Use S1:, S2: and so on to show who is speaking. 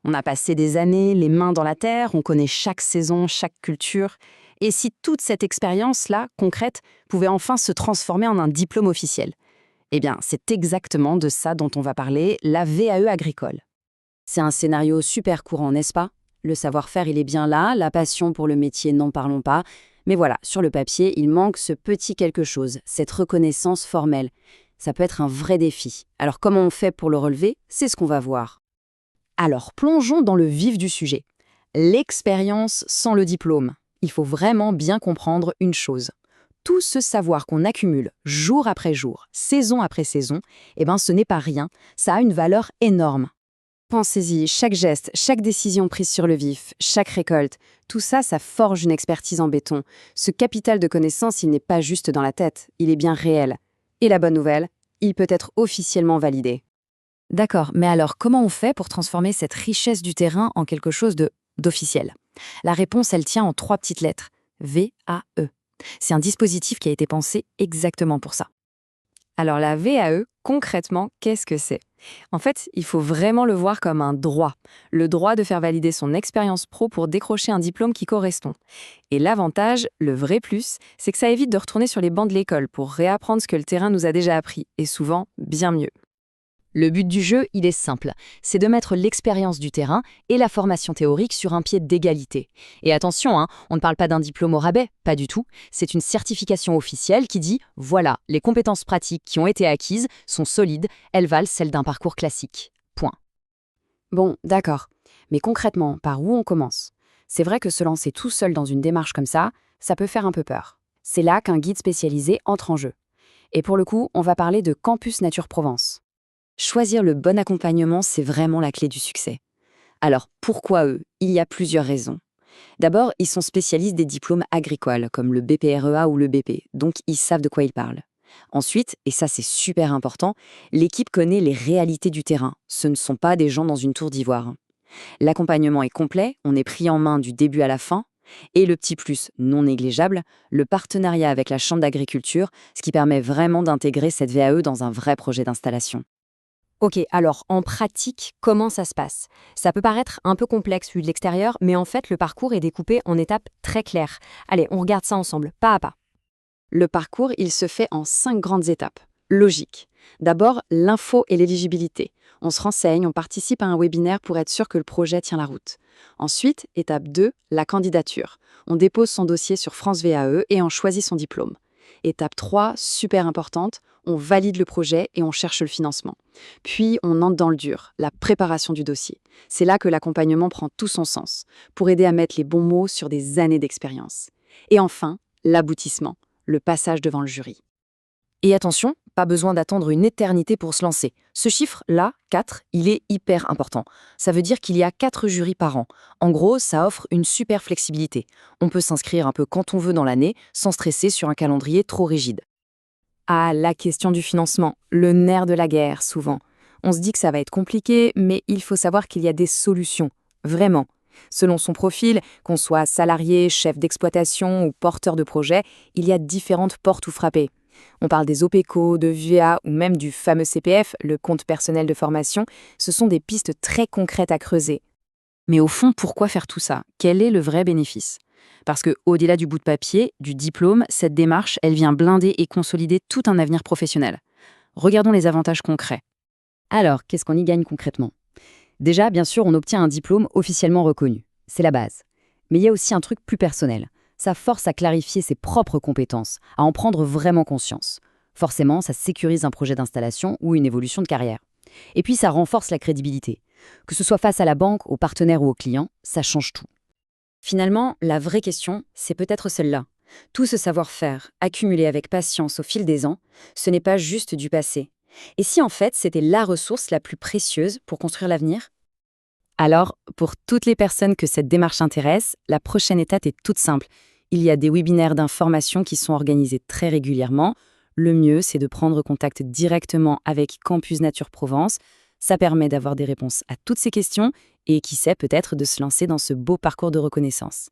S1: On a passé des années les mains dans la terre, on connaît chaque saison, chaque culture. Et si toute cette expérience-là, concrète, pouvait enfin se transformer en un diplôme officiel? Eh bien, c'est exactement de ça dont on va parler, la VAE agricole.
S2: C'est un scénario super courant, n'est-ce pas? Le savoir-faire, il est bien là, la passion pour le métier, n'en parlons pas. Mais voilà, sur le papier, il manque ce petit quelque chose, cette reconnaissance formelle. Ça peut être un vrai défi. Alors comment on fait pour le relever? C'est ce qu'on va voir.
S1: Alors, plongeons dans le vif du sujet. L'expérience sans le diplôme. Il faut vraiment bien comprendre une chose. Tout ce savoir qu'on accumule jour après jour, saison après saison, eh ben, ce n'est pas rien, ça a une valeur énorme. Pensez-y, chaque geste, chaque décision prise sur le vif, chaque récolte, tout ça, ça forge une expertise en béton. Ce capital de connaissances, il n'est pas juste dans la tête, il est bien réel. Et la bonne nouvelle, il peut être officiellement validé.
S2: D'accord, mais alors comment on fait pour transformer cette richesse du terrain en quelque chose d'officiel? La réponse, elle tient en 3 petites lettres. VAE. C'est un dispositif qui a été pensé exactement pour ça.
S1: Alors la VAE, concrètement, qu'est-ce que c'est? En fait, il faut vraiment le voir comme un droit. Le droit de faire valider son expérience pro pour décrocher un diplôme qui correspond. Et l'avantage, le vrai plus, c'est que ça évite de retourner sur les bancs de l'école pour réapprendre ce que le terrain nous a déjà appris, et souvent bien mieux.
S2: Le but du jeu, il est simple, c'est de mettre l'expérience du terrain et la formation théorique sur un pied d'égalité. Et attention, on ne parle pas d'un diplôme au rabais, pas du tout. C'est une certification officielle qui dit « Voilà, les compétences pratiques qui ont été acquises sont solides, elles valent celles d'un parcours classique. » Point.
S1: Bon, d'accord. Mais concrètement, par où on commence? C'est vrai que se lancer tout seul dans une démarche comme ça peut faire un peu peur. C'est là qu'un guide spécialisé entre en jeu. Et pour le coup, on va parler de Campus Nature Provence.
S2: Choisir le bon accompagnement, c'est vraiment la clé du succès. Alors, pourquoi eux? Il y a plusieurs raisons. D'abord, ils sont spécialistes des diplômes agricoles, comme le BPREA ou le BP, donc ils savent de quoi ils parlent. Ensuite, et ça c'est super important, l'équipe connaît les réalités du terrain. Ce ne sont pas des gens dans une tour d'ivoire. L'accompagnement est complet, on est pris en main du début à la fin. Et le petit plus non négligeable, le partenariat avec la Chambre d'agriculture, ce qui permet vraiment d'intégrer cette VAE dans un vrai projet d'installation.
S1: Ok, alors en pratique, comment ça se passe? Ça peut paraître un peu complexe vu de l'extérieur, mais en fait le parcours est découpé en étapes très claires. Allez, on regarde ça ensemble, pas à pas. Le parcours, il se fait en 5 grandes étapes. Logique. D'abord, l'info et l'éligibilité. On se renseigne, on participe à un webinaire pour être sûr que le projet tient la route. Ensuite, étape 2, la candidature. On dépose son dossier sur France VAE et on choisit son diplôme. Étape 3, super importante, on valide le projet et on cherche le financement. Puis, on entre dans le dur, la préparation du dossier. C'est là que l'accompagnement prend tout son sens, pour aider à mettre les bons mots sur des années d'expérience. Et enfin, l'aboutissement, le passage devant le jury.
S2: Et attention, pas besoin d'attendre une éternité pour se lancer. Ce chiffre-là, 4, il est hyper important. Ça veut dire qu'il y a 4 jurys par an. En gros, ça offre une super flexibilité. On peut s'inscrire un peu quand on veut dans l'année, sans stresser sur un calendrier trop rigide.
S1: Ah, la question du financement, le nerf de la guerre, souvent. On se dit que ça va être compliqué, mais il faut savoir qu'il y a des solutions. Vraiment. Selon son profil, qu'on soit salarié, chef d'exploitation ou porteur de projet, il y a différentes portes où frapper. On parle des OPECO, de VA ou même du fameux CPF, le compte personnel de formation. Ce sont des pistes très concrètes à creuser. Mais au fond, pourquoi faire tout ça? Quel est le vrai bénéfice? Parce que, au-delà du bout de papier, du diplôme, cette démarche, elle vient blinder et consolider tout un avenir professionnel. Regardons les avantages concrets.
S2: Alors, qu'est-ce qu'on y gagne concrètement? Déjà, bien sûr, on obtient un diplôme officiellement reconnu. C'est la base. Mais il y a aussi un truc plus personnel. Ça force à clarifier ses propres compétences, à en prendre vraiment conscience. Forcément, ça sécurise un projet d'installation ou une évolution de carrière. Et puis, ça renforce la crédibilité. Que ce soit face à la banque, aux partenaires ou aux clients, ça change tout. Finalement, la vraie question, c'est peut-être celle-là. Tout ce savoir-faire, accumulé avec patience au fil des ans, ce n'est pas juste du passé. Et si en fait, c'était la ressource la plus précieuse pour construire l'avenir?
S1: Alors, pour toutes les personnes que cette démarche intéresse, la prochaine étape est toute simple. Il y a des webinaires d'information qui sont organisés très régulièrement. Le mieux, c'est de prendre contact directement avec Campus Nature Provence. Ça permet d'avoir des réponses à toutes ces questions et qui sait peut-être de se lancer dans ce beau parcours de reconnaissance.